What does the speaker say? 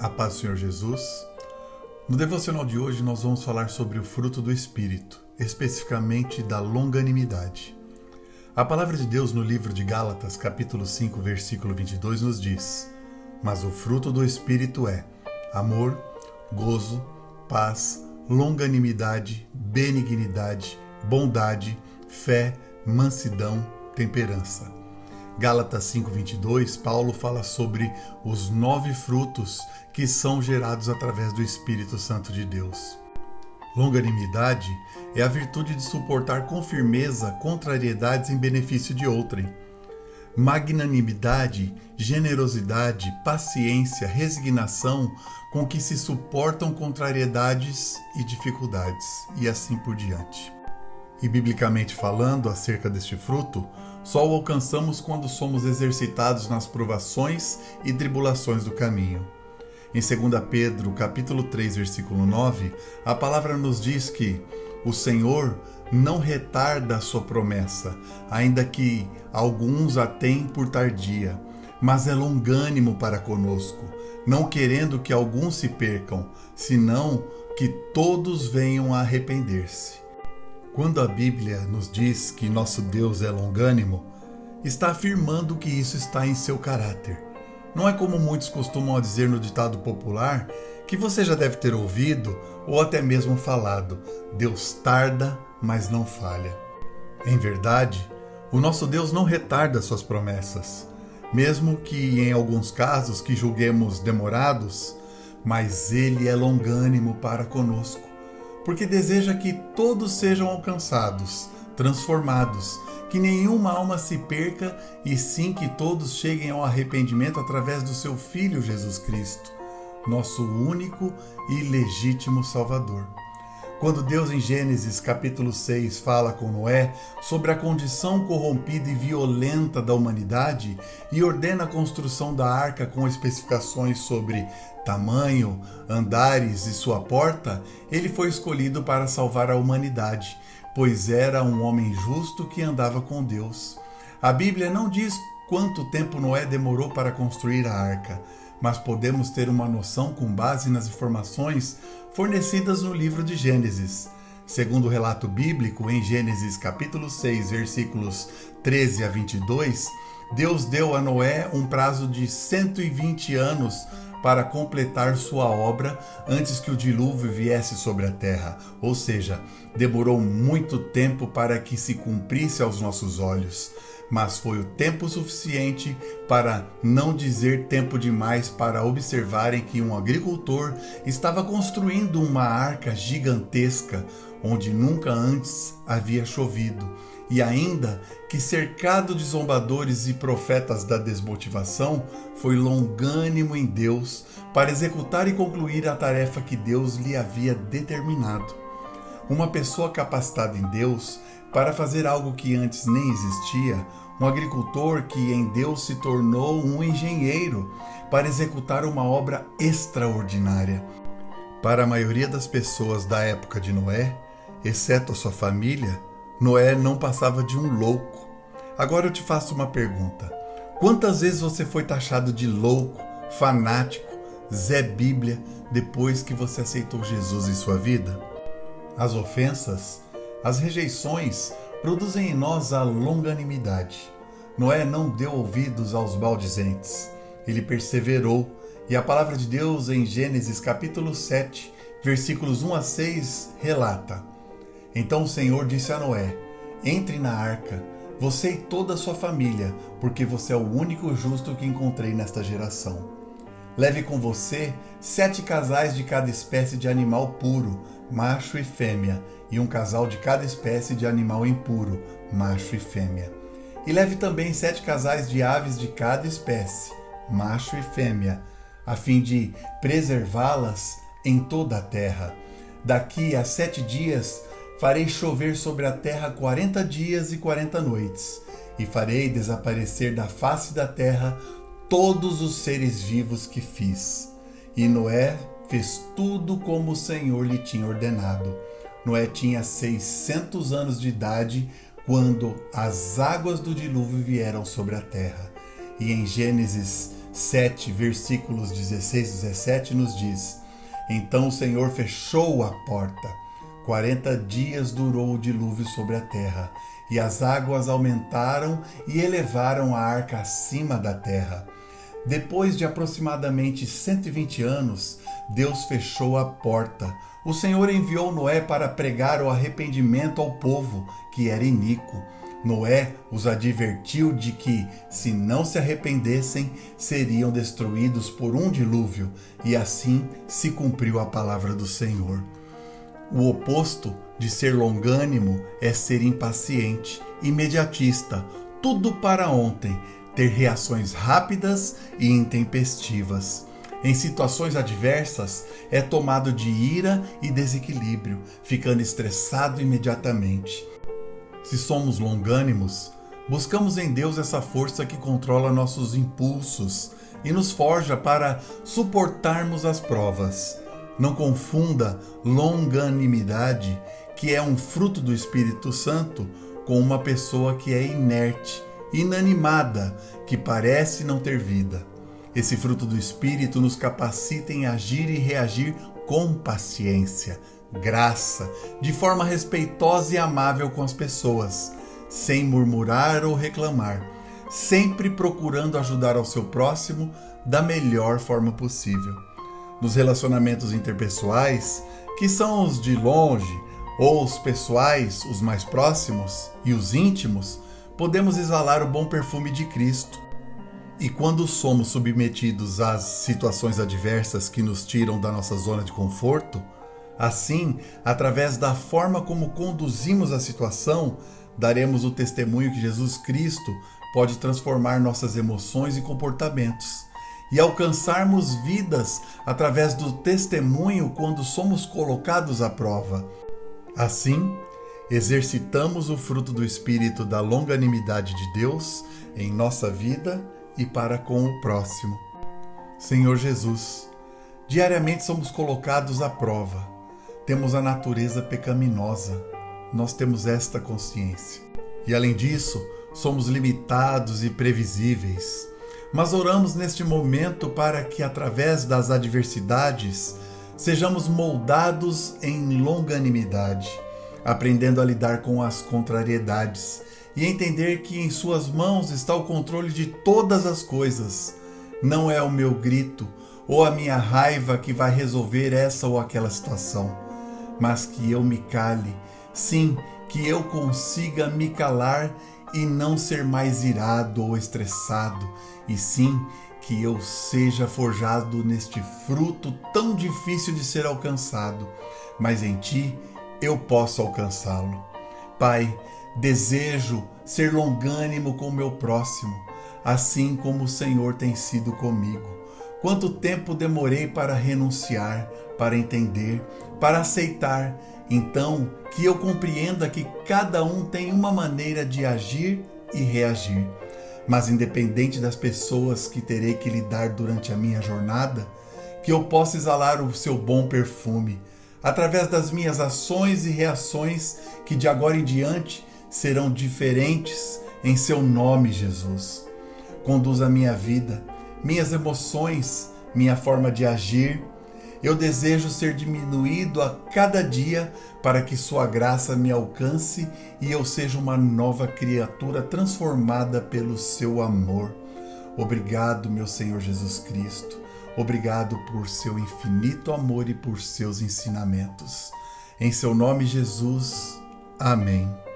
A paz do Senhor Jesus. No devocional de hoje nós vamos falar sobre o fruto do Espírito, especificamente da longanimidade. A palavra de Deus no livro de Gálatas, capítulo 5, versículo 22 nos diz: Mas o fruto do Espírito é amor, gozo, paz, longanimidade, benignidade, bondade, fé, mansidão, temperança. Gálatas 5:22, Paulo fala sobre os 9 frutos que são gerados através do Espírito Santo de Deus. Longanimidade é a virtude de suportar com firmeza contrariedades em benefício de outrem. Magnanimidade, generosidade, paciência, resignação com que se suportam contrariedades e dificuldades, e assim por diante. E biblicamente falando acerca deste fruto, só o alcançamos quando somos exercitados nas provações e tribulações do caminho. Em 2 Pedro, capítulo 3, versículo 9, a palavra nos diz que o Senhor não retarda a sua promessa, ainda que alguns a têm por tardia, mas é longânimo para conosco, não querendo que alguns se percam, senão que todos venham a arrepender-se. Quando a Bíblia nos diz que nosso Deus é longânimo, está afirmando que isso está em seu caráter. Não é como muitos costumam dizer no ditado popular, que você já deve ter ouvido ou até mesmo falado: Deus tarda, mas não falha. Em verdade, o nosso Deus não retarda suas promessas, mesmo que em alguns casos que julguemos demorados, mas Ele é longânimo para conosco, porque deseja que todos sejam alcançados, transformados, que nenhuma alma se perca e sim que todos cheguem ao arrependimento através do seu Filho Jesus Cristo, nosso único e legítimo Salvador. Quando Deus em Gênesis capítulo 6 fala com Noé sobre a condição corrompida e violenta da humanidade e ordena a construção da arca com especificações sobre tamanho, andares e sua porta, ele foi escolhido para salvar a humanidade, pois era um homem justo que andava com Deus. A Bíblia não diz quanto tempo Noé demorou para construir a arca, mas podemos ter uma noção com base nas informações fornecidas no livro de Gênesis. Segundo o relato bíblico, em Gênesis capítulo 6, versículos 13 a 22, Deus deu a Noé um prazo de 120 anos para completar sua obra antes que o dilúvio viesse sobre a terra, ou seja, demorou muito tempo para que se cumprisse aos nossos olhos, mas foi o tempo suficiente para não dizer tempo demais para observarem que um agricultor estava construindo uma arca gigantesca onde nunca antes havia chovido, e ainda que cercado de zombadores e profetas da desmotivação, foi longânimo em Deus para executar e concluir a tarefa que Deus lhe havia determinado. Uma pessoa capacitada em Deus para fazer algo que antes nem existia, um agricultor que em Deus se tornou um engenheiro para executar uma obra extraordinária. Para a maioria das pessoas da época de Noé, exceto a sua família, Noé não passava de um louco. Agora eu te faço uma pergunta: quantas vezes você foi taxado de louco, fanático, Zé Bíblia, depois que você aceitou Jesus em sua vida? As ofensas, as rejeições produzem em nós a longanimidade. Noé não deu ouvidos aos maldizentes. Ele perseverou, e a palavra de Deus em Gênesis capítulo 7, versículos 1 a 6, relata: Então o Senhor disse a Noé: Entre na arca, você e toda a sua família, porque você é o único justo que encontrei nesta geração. Leve com você 7 casais de cada espécie de animal puro, macho e fêmea, e um casal de cada espécie de animal impuro, macho e fêmea. E leve também 7 casais de aves de cada espécie, macho e fêmea, a fim de preservá-las em toda a terra. Daqui a 7 dias farei chover sobre a terra 40 dias e 40 noites, e farei desaparecer da face da terra todos os seres vivos que fiz. E Noé fez tudo como o Senhor lhe tinha ordenado. Noé tinha 600 anos de idade quando as águas do dilúvio vieram sobre a terra. E em Gênesis 7, versículos 16 e 17 nos diz: Então o Senhor fechou a porta. 40 dias durou o dilúvio sobre a terra, e as águas aumentaram e elevaram a arca acima da terra. Depois de aproximadamente 120 anos, Deus fechou a porta. O Senhor enviou Noé para pregar o arrependimento ao povo, que era iníquo. Noé os advertiu de que, se não se arrependessem, seriam destruídos por um dilúvio, e assim se cumpriu a palavra do Senhor. O oposto de ser longânimo é ser impaciente, imediatista, tudo para ontem, ter reações rápidas e intempestivas. Em situações adversas, é tomado de ira e desequilíbrio, ficando estressado imediatamente. Se somos longânimos, buscamos em Deus essa força que controla nossos impulsos e nos forja para suportarmos as provas. Não confunda longanimidade, que é um fruto do Espírito Santo, com uma pessoa que é inerte, inanimada, que parece não ter vida. Esse fruto do Espírito nos capacita em agir e reagir com paciência, graça, de forma respeitosa e amável com as pessoas, sem murmurar ou reclamar, sempre procurando ajudar ao seu próximo da melhor forma possível. Nos relacionamentos interpessoais, que são os de longe, ou os pessoais, os mais próximos, e os íntimos, podemos exalar o bom perfume de Cristo. E quando somos submetidos às situações adversas que nos tiram da nossa zona de conforto, assim, através da forma como conduzimos a situação, daremos o testemunho que Jesus Cristo pode transformar nossas emoções e comportamentos, e alcançarmos vidas através do testemunho quando somos colocados à prova. Assim, exercitamos o fruto do Espírito da longanimidade de Deus em nossa vida e para com o próximo. Senhor Jesus, diariamente somos colocados à prova. Temos a natureza pecaminosa. Nós temos esta consciência. E além disso, somos limitados e previsíveis. Mas oramos neste momento para que, através das adversidades, sejamos moldados em longanimidade, aprendendo a lidar com as contrariedades e entender que em suas mãos está o controle de todas as coisas. Não é o meu grito ou a minha raiva que vai resolver essa ou aquela situação, mas que eu me cale, sim, que eu consiga me calar e não ser mais irado ou estressado, e sim que eu seja forjado neste fruto tão difícil de ser alcançado, mas em Ti eu posso alcançá-lo. Pai, desejo ser longânimo com o meu próximo, assim como o Senhor tem sido comigo. Quanto tempo demorei para renunciar, para entender, para aceitar. Então, que eu compreenda que cada um tem uma maneira de agir e reagir. Mas independente das pessoas que terei que lidar durante a minha jornada, que eu possa exalar o seu bom perfume, através das minhas ações e reações que de agora em diante serão diferentes em seu nome, Jesus. Conduza a minha vida, minhas emoções, minha forma de agir. Eu desejo ser diminuído a cada dia para que sua graça me alcance e eu seja uma nova criatura transformada pelo seu amor. Obrigado, meu Senhor Jesus Cristo. Obrigado por seu infinito amor e por seus ensinamentos. Em seu nome, Jesus. Amém.